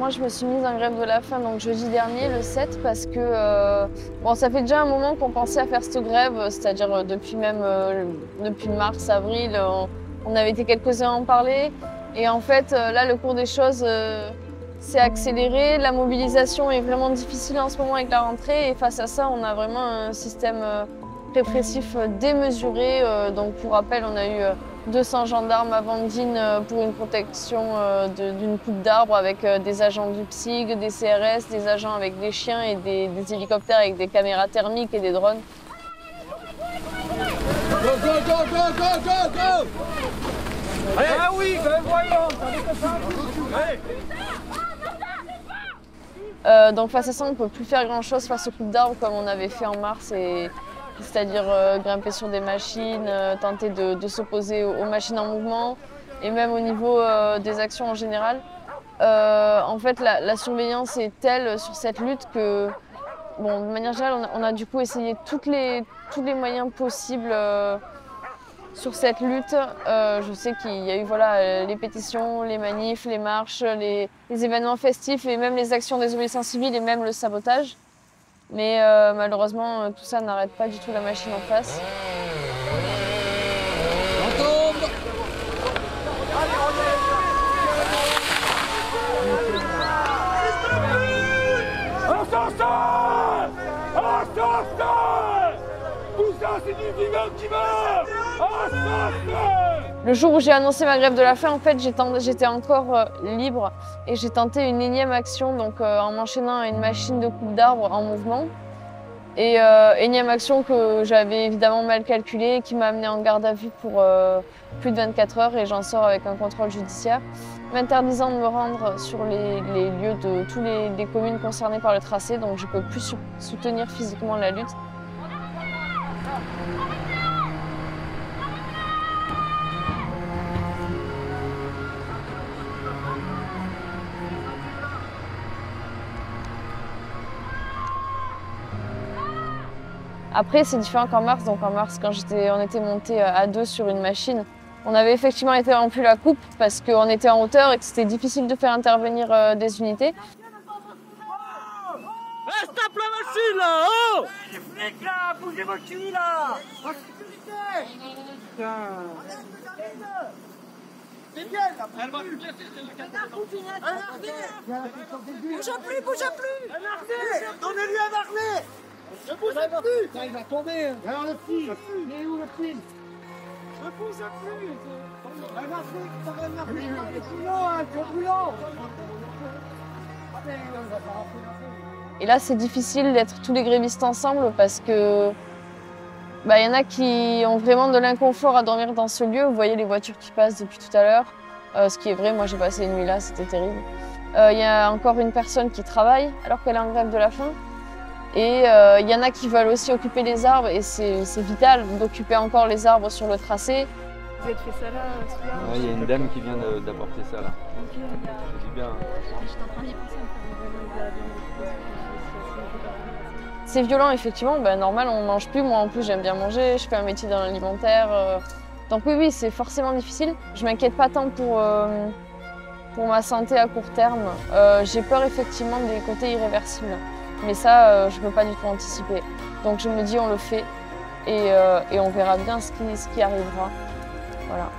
moi je me suis mise en grève de la faim donc jeudi dernier, le 7, parce que bon, ça fait déjà un moment qu'on pensait à faire cette grève, c'est-à-dire depuis mars, avril, on avait été quelques-uns à en parler. Et en fait, là, le cours des choses s'est accéléré. La mobilisation est vraiment difficile en ce moment avec la rentrée. Et face à ça, on a vraiment un système répressif démesuré. Donc pour rappel, on a eu 200 gendarmes à Vandine pour une protection d'une coupe d'arbre avec des agents du PSIG, des CRS, des agents avec des chiens et des hélicoptères avec des caméras thermiques et des drones. Go, go, go, go, go, go, go! Ah oui, ben voyons, donc face à ça, on ne peut plus faire grand-chose face aux coupes d'arbres comme on avait fait en mars, c'est-à-dire grimper sur des machines, tenter de s'opposer aux machines en mouvement, et même au niveau des actions en général. En fait, la surveillance est telle sur cette lutte que, bon, de manière générale, on a du coup essayé tous les moyens possibles sur cette lutte. Je sais qu'il y a eu voilà, les pétitions, les manifs, les marches, les événements festifs et même les actions des désobéissance civile et même le sabotage. Mais malheureusement, tout ça n'arrête pas du tout la machine en face. Le jour où j'ai annoncé ma grève de la faim, en fait, j'étais encore libre et j'ai tenté une énième action donc, en m'enchaînant à une machine de coupe d'arbres en mouvement. Et énième action que j'avais évidemment mal calculée, qui m'a amenée en garde à vue pour plus de 24 heures et j'en sors avec un contrôle judiciaire m'interdisant de me rendre sur les lieux de toutes les communes concernées par le tracé, donc je ne peux plus soutenir physiquement la lutte. Après, c'est différent qu'en mars. Donc en mars, quand on était monté à deux sur une machine, on avait effectivement interrompu la coupe parce qu'on était en hauteur et que c'était difficile de faire intervenir des unités. Stop la machine là, oh! Les flics là, bougez vos culs là! En sécurité! C'est bien là! Elle va plus casser, c'est le bouge plus, bouge plus! Un harnais! Donnez-lui un harnais! Ne bouge plus! Il va tomber! Alors le fil! Il est où le fil? Ne bouge plus! Un harnais, ça va un harnais! C'est brûlant! Et là, c'est difficile d'être tous les grévistes ensemble parce que y en a qui ont vraiment de l'inconfort à dormir dans ce lieu. Vous voyez les voitures qui passent depuis tout à l'heure, ce qui est vrai, moi j'ai passé une nuit là, c'était terrible. Il y a encore une personne qui travaille alors qu'elle est en grève de la faim. Et il y en a qui veulent aussi occuper les arbres et c'est vital d'occuper encore les arbres sur le tracé. Vous avez fait ça là, il y a une dame qui vient d'apporter ça là. Ok, c'est bien. J'étais en train d'y penser à me faire C'est violent effectivement, normal on mange plus, moi en plus j'aime bien manger, je fais un métier dans l'alimentaire. Donc oui, c'est forcément difficile. Je m'inquiète pas tant pour ma santé à court terme. J'ai peur effectivement des côtés irréversibles. Mais ça, je ne peux pas du tout anticiper. Donc je me dis on le fait et on verra bien ce qui arrivera. Voilà.